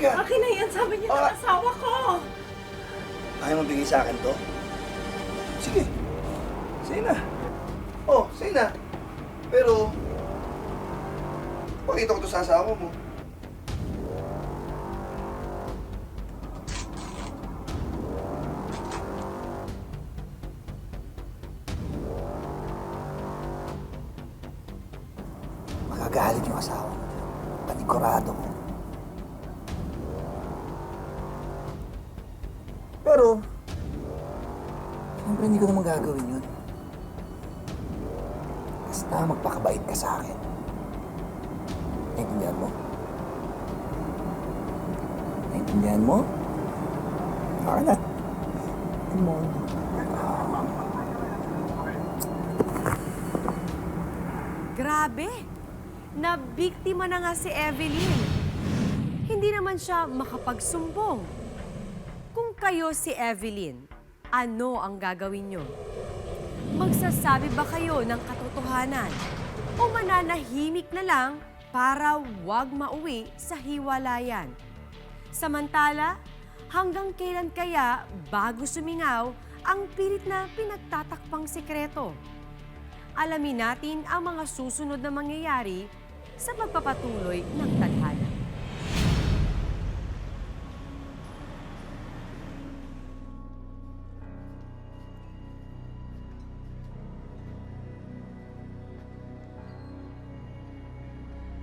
Halika. Akin na yan, sabi niya ng asawa ko. Ayaw mo bigay sa akin to? Sige. Sige na. Oh, sige na. Pero, pakita ko to sa asawa mo. Magagalit yung asawa mo. Panigurado ko. Pero, siyempre hindi ko naman gagawin yun. Basta magpakabait ka sa akin. Naintindihan mo? Naintindihan mo? Baka na. Come on. Grabe! Nabiktima na nga si Evelyn. Hindi naman siya makapagsumbong. Kung kayo si Evelyn, ano ang gagawin niyo? Magsasabi ba kayo ng katotohanan? O mananahimik na lang para wag mauwi sa hiwalayan? Samantala, hanggang kailan kaya bago sumingaw ang pilit na pinagtatakpang sikreto? Alamin natin ang mga susunod na mangyayari sa pagpapatuloy ng tadhana.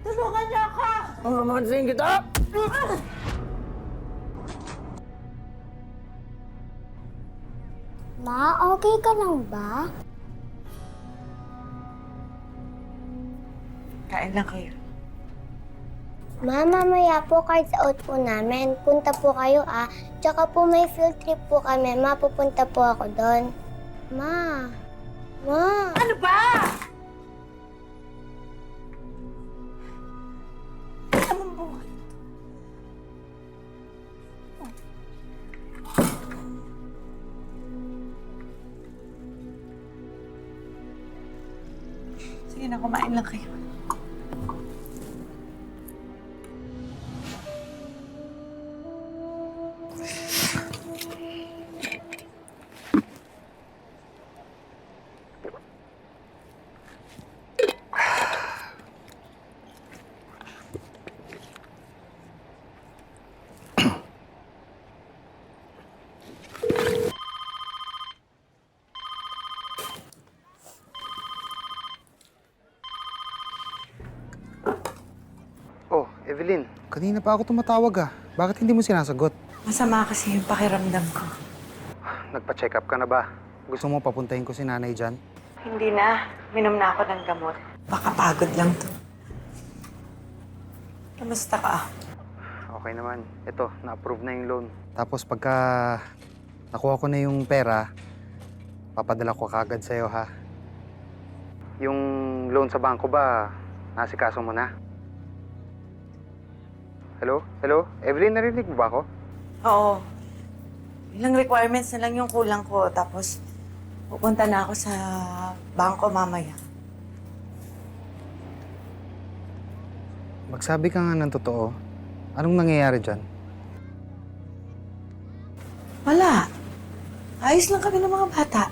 Tulungan niyo ako! Ang mamansin kita! Ma, okay ka lang ba? Kain lang kayo. Ma, mamaya po cards out po namin. Punta po kayo Tsaka po may field trip po kami. Ma, pupunta po ako doon. Ma. Ma. Ano ba? Anong buhay? Sige na, kumain lang kayo. Oh, Evelyn, kanina pa ako tumatawag Bakit hindi mo sinasagot? Masama kasi yung pakiramdam ko. Nagpa-check up ka na ba? Gusto mo papuntahin ko si nanay dyan? Hindi na. Minom na ako ng gamot. Baka pagod lang to. Kamusta ka? Okay naman. Ito, na-approve na yung loan. Tapos pagka nakuha ko na yung pera, papadala ko kagad sa'yo, ha? Yung loan sa bangko ba, nasikaso mo na? Hello? Hello? Evelyn, narinig mo ba ako? Oo. Ilang requirements na lang yung kulang ko. Tapos, pupunta na ako sa bangko mamaya. Magsabi ka nga ng totoo. Anong nangyayari dyan? Wala. Ayos lang kami ng mga bata.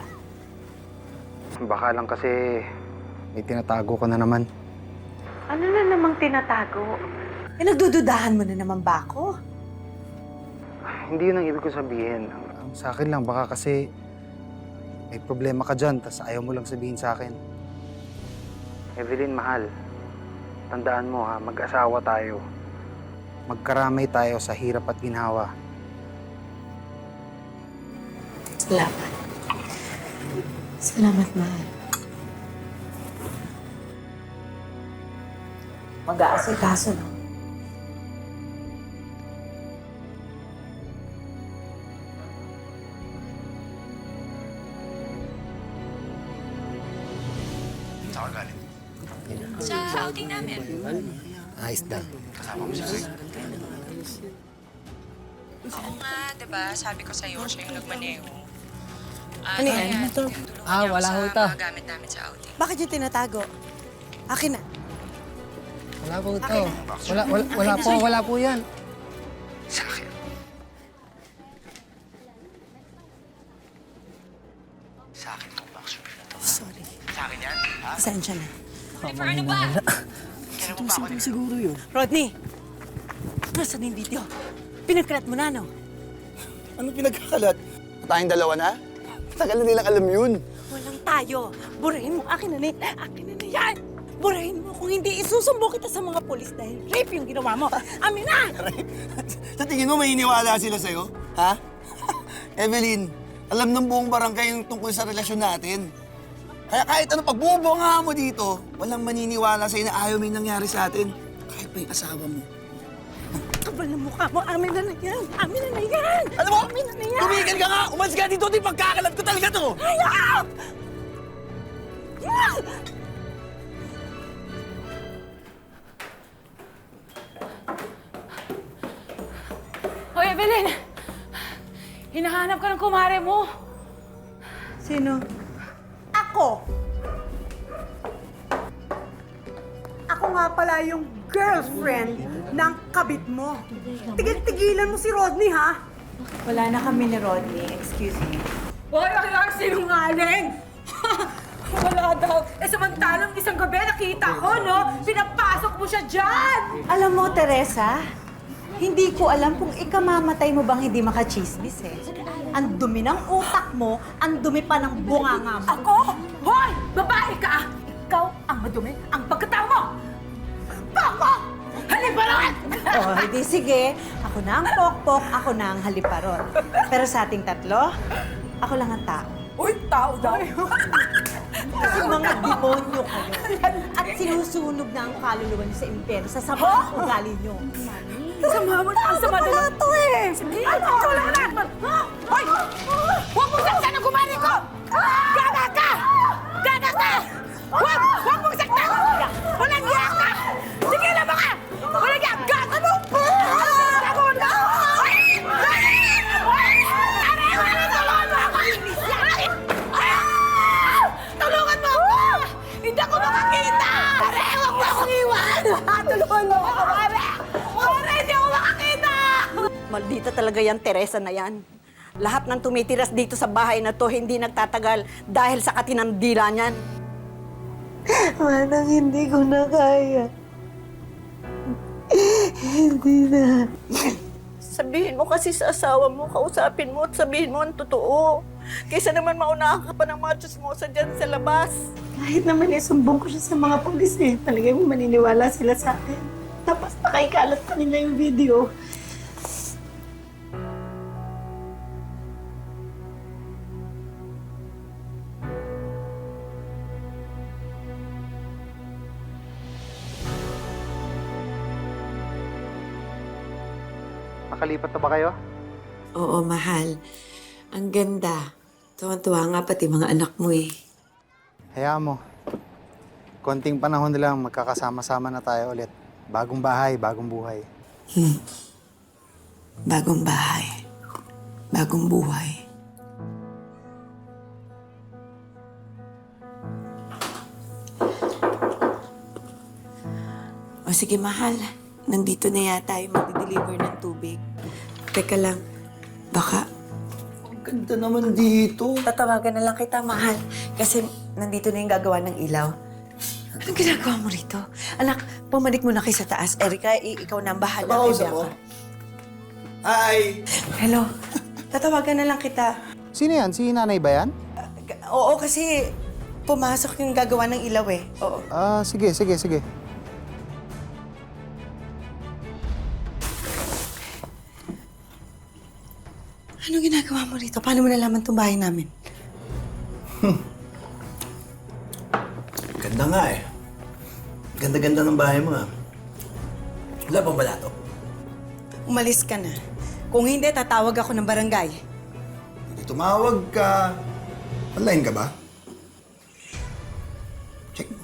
Baka lang kasi may tinatago ka na naman. Ano na namang tinatago? Nagdududahan mo na naman ba ako? Hindi yun ang ibig ko sabihin. Ang sa akin lang, baka kasi may problema ka dyan, tas ayaw mo lang sabihin sa akin. Evelyn, mahal. Tandaan mo mag-asawa tayo. Magkaramay tayo sa hirap at ginhawa. Salamat. Salamat, mahal. Mag-aasikaso, no? Sa outing namin. Ayos lang. Oo nga, diba? Sabi ko sa'yo, siya yung nagmaneho. Ano yan? Wala ho ito. Sa gamit namin sa outing. Bakit yung tinatago? Akin na. Wala po ito. Wala po yan. Sa akin. Sa akin tong boxer na to. Sorry. Sa akin yan, ha? Pasensya na. Ano ba? Kailan mo pa ako Siguro yun. Rodney! Nasaan yung video? Pinagkalat mo na, no? Ano pinagkakalat? Tayong dalawa na? Tagal na nilang alam yun. Walang tayo. Burahin mo. Akin na yan. Burahin mo. Kung hindi, isusumbo kita sa mga polis dahil rape yung ginawa mo. Amin na! Sa tingin mo, maniniwala sila sa'yo? Ha? Evelyn, alam ng buong barangay yung tungkol sa relasyon natin. Kaya kahit ano pagbubunga mo dito, walang maniniwala sa'yo na ayaw may nangyari sa atin. Kahit pa yung asawa mo. Kapal na mukha mo. Amin na yan. Amin na yan. Alam mo, Amin na yan. tumigil ka nga! Umalis ka dito! Di pagkakalat ko talaga to! Ayaw! Hoy, Evelyn! Hinahanap ka ng kumare mo. Sino? Ako! Ako nga pala yung girlfriend ng kabit mo. Tigil-tigilan mo si Rodney, ha? Wala na kami ni Rodney. Excuse me. Hoy, ang sinungaling! Wala daw. Samantalang isang gabi nakita ko, no? Pinapasok mo siya dyan! Alam mo, Teresa, hindi ko alam kung ikamamatay mo bang hindi makachismis eh. Ang dumi ng utak mo, ang dumi pa ng bunganga mo. Ako? Hoy! Babae ka! Ikaw ang madumi ang pagkatao mo! Poko! Haliparot! Oh, hindi sige. Ako na ang pokpok, ako na ang haliparot. Pero sa ating tatlo, ako lang ang tao. Uy, tao daw! Kasi mga demonyo kayo. At sinusunog na ang kaluluwa niyo sa impyerno sa sabang ugali niyo. Sama mo ang sama na to eh! Sige, wala ka na! Hoy! Huwag mong saktan ang kumari ko! Gaga ka! Gaga ka! Huwag mong saktan! Walang hiya ka! Sige na ka! Walang hiya! Gaga mo! Gago na! Tulungan mo ako! Hindi ako makakita! Huwag mo akong iwan! Tulungan mo ako! Hindi ako makakita! Maldita talaga yan, Teresa na yan. Lahat ng tumitiras dito sa bahay na to hindi nagtatagal dahil sa katinandila niyan. Manang hindi ko na kaya. Hindi na. Sabihin mo kasi sa asawa mo, kausapin mo at sabihin mo ang totoo. Kaysa naman maunahan ka pa ng mga chismosa dyan sa labas. Kahit naman isumbong ko siya sa mga pulis eh. Talagang maniniwala sila sa akin. Tapos nakikalat pa nila yung video. Nakalipat na ba kayo? Oo, mahal. Ang ganda. Tuwan-tuwa nga pati mga anak mo eh. Hayaan mo. Konting panahon na lang magkakasama-sama na tayo ulit. Bagong bahay, bagong buhay. Bagong bahay. Bagong buhay. O sige, mahal. Nandito na yata yung mag-deliver ng tubig. Teka lang. Baka Ang ganda naman dito. tatawagan na lang kita, mahal. Kasi nandito na yung gagawa ng ilaw. Anong ginagawa mo rito? Anak, pumanik mo na kayo sa taas. Erika, ikaw na ang bahala. Makausap kay mo? Bianca. Hi! Hello. Tatawagan na lang kita. Sino yan? Si nanay ba yan? Oo, kasi pumasok yung gagawa ng ilaw eh. Oo. Ah, sige. Anong ginagawa mo rito? Paano mo nalaman itong bahay namin? Ganda nga eh. Ganda-ganda ng bahay mo ah. Wala bang balato? Umalis ka na. Kung hindi, tatawag ako ng barangay. Tumawag ka. Online ka ba? Check mo.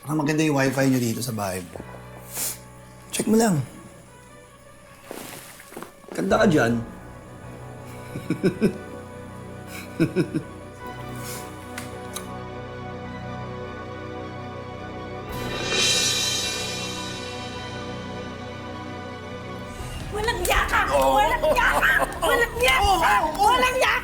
Parang maganda yung wifi nyo dito sa bahay mo. Check mo lang. Ganda ka dyan. Walang yaka! Walang yaka! Walang yaka! Walang yaka!